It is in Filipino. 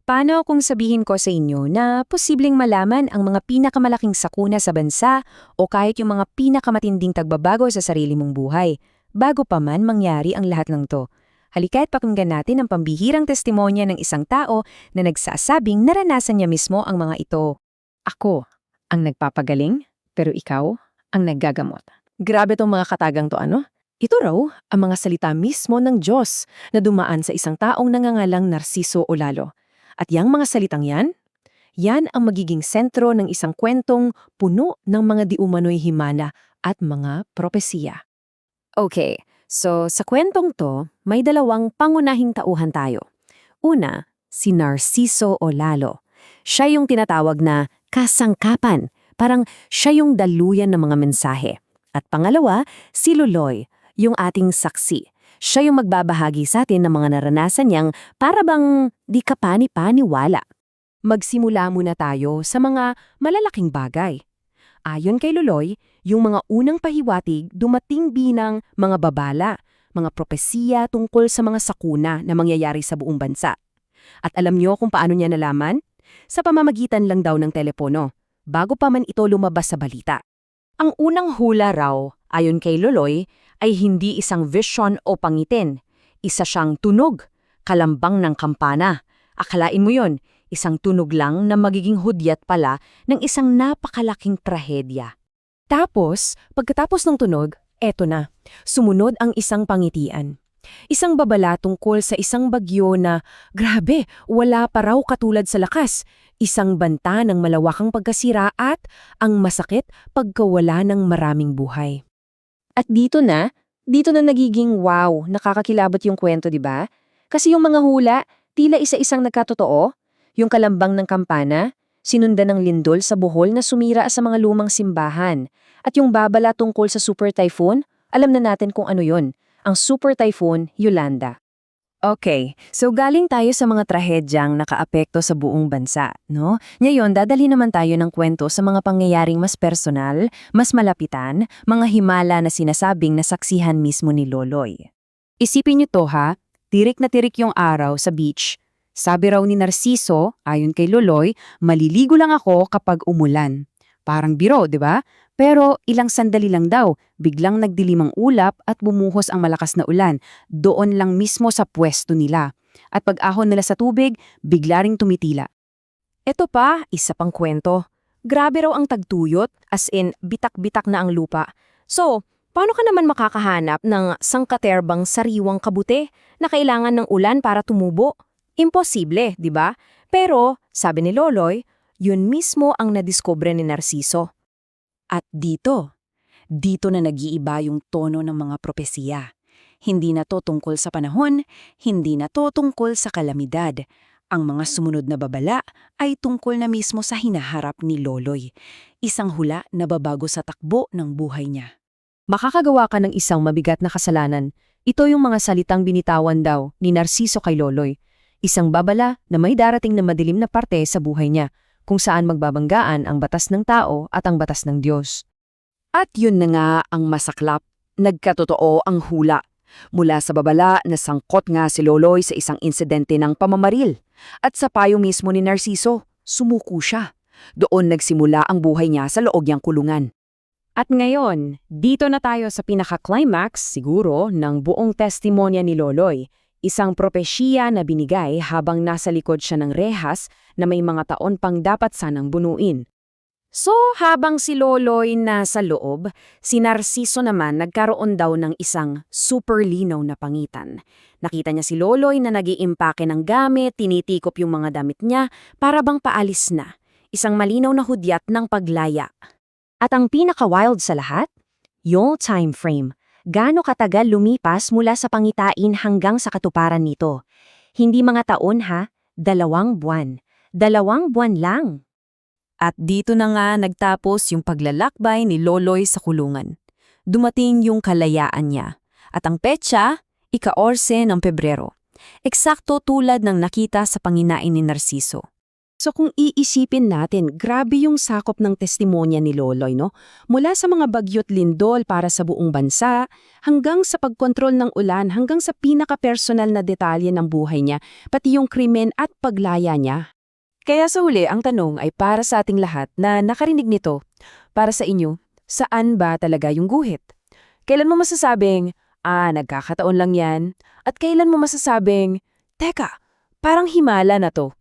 Paano kung sabihin ko sa inyo na posibleng malaman ang mga pinakamalaking sakuna sa bansa o kahit yung mga pinakamatinding tagbabago sa sarili mong buhay, bago pa man mangyari ang lahat ng to? Halika't pakinggan natin ang pambihirang testimonya ng isang tao na nagsasabing naranasan niya mismo ang mga ito. Ako ang nagpapagaling, pero ikaw ang naggagamot. Grabe tong mga katagang to ano? Ito raw ang mga salita mismo ng Diyos na dumaan sa isang taong nangangalang Narciso o Lalo. At yang mga salitang yan ang magiging sentro ng isang kwentong puno ng mga diumano'y himala at mga propesiya. Okay, so sa kwentong to, may dalawang pangunahing tauhan tayo. Una, si Narciso o Lalo. Siya yung tinatawag na kasangkapan, parang siya yung daluyan ng mga mensahe. At pangalawa, si Loloy, yung ating saksi. Siya yung magbabahagi sa atin ng mga naranasan niyang para bang di ka pani-paniwala. Magsimula muna tayo sa mga malalaking bagay. Ayon kay Loloy, yung mga unang pahiwatig dumating binang mga babala, mga propesiya tungkol sa mga sakuna na mangyayari sa buong bansa. At alam niyo kung paano niya nalaman? Sa pamamagitan lang daw ng telepono, bago pa man ito lumabas sa balita. Ang unang hula raw, ayon kay Loloy, ay hindi isang vision o pangitin. Isa siyang tunog, kalambang ng kampana. Akalain mo yon, isang tunog lang na magiging hudyat pala ng isang napakalaking trahedya. Tapos, pagkatapos ng tunog, eto na, sumunod ang isang pangitian. Isang babala tungkol sa isang bagyo na, grabe, wala pa raw katulad sa lakas. Isang banta ng malawakang pagkasira at ang masakit pagkawala ng maraming buhay. At dito na nagiging wow, nakakakilabot yung kwento, di ba? Kasi yung mga hula, tila isa-isang nagkatotoo. Yung kalambang ng kampana, sinundan ng lindol sa Bohol na sumira sa mga lumang simbahan. At yung babala tungkol sa super typhoon, alam na natin kung ano yun, ang super typhoon Yolanda. Okay, so galing tayo sa mga trahedyang nakaapekto sa buong bansa, no? Ngayon, dadali naman tayo ng kwento sa mga pangyayaring mas personal, mas malapitan, mga himala na sinasabing nasaksihan mismo ni Loloy. Isipin niyo to ha, tirik na tirik yung araw sa beach. Sabi raw ni Narciso, ayon kay Loloy, maliligo lang ako kapag umulan. Parang biro, di ba? Pero ilang sandali lang daw, biglang nagdilim ang ulap at bumuhos ang malakas na ulan, doon lang mismo sa pwesto nila. At pag-ahon nila sa tubig, bigla ring tumitila. Ito pa, isa pang kwento. Grabe raw ang tagtuyot, as in bitak-bitak na ang lupa. So, paano ka naman makakahanap ng sangkaterbang sariwang kabute na kailangan ng ulan para tumubo? Imposible, di ba? Pero, sabi ni Loloy, yun mismo ang nadiskubre ni Narciso. At dito na nag-iiba yung tono ng mga propesiya. Hindi na to tungkol sa panahon, hindi na to tungkol sa kalamidad. Ang mga sumunod na babala ay tungkol na mismo sa hinaharap ni Loloy. Isang hula na babago sa takbo ng buhay niya. Makakagawa ka ng isang mabigat na kasalanan. Ito yung mga salitang binitawan daw ni Narciso kay Loloy. Isang babala na may darating na madilim na parte sa buhay niya, kung saan magbabanggaan ang batas ng tao at ang batas ng Diyos. At yun na nga ang masaklap, nagkatotoo ang hula. Mula sa babala, nasangkot nga si Loloy sa isang insidente ng pamamaril. At sa payo mismo ni Narciso, sumuko siya. Doon nagsimula ang buhay niya sa loob niyang kulungan. At ngayon, dito na tayo sa pinaka-climax siguro ng buong testimonya ni Loloy. Isang propesya na binigay habang nasa likod siya ng rehas na may mga taon pang dapat sanang bunuin. So, habang si Loloy nasa loob, si Narciso naman nagkaroon daw ng isang super linaw na pangitan. Nakita niya si Loloy na nag-iimpake ng gamit, tinitikop yung mga damit niya para bang paalis na. Isang malinaw na hudyat ng paglaya. At ang pinaka-wild sa lahat? Yung time frame. Gaano katagal lumipas mula sa pangitain hanggang sa katuparan nito? Hindi mga taon ha, 2 buwan. 2 buwan lang. At dito na nga nagtapos yung paglalakbay ni Loloy sa kulungan. Dumating yung kalayaan niya. At ang petsa, ika-14 ng Pebrero. Eksakto tulad ng nakita sa panginain ni Narciso. So kung iisipin natin, grabe yung sakop ng testimonya ni Loloy, no? Mula sa mga bagyo't lindol para sa buong bansa, hanggang sa pagkontrol ng ulan, hanggang sa pinaka-personal na detalye ng buhay niya, pati yung krimen at paglaya niya. Kaya sa huli, ang tanong ay para sa ating lahat na nakarinig nito. Para sa inyo, saan ba talaga yung guhit? Kailan mo masasabing, nagkakataon lang yan? At kailan mo masasabing, teka, parang himala na to?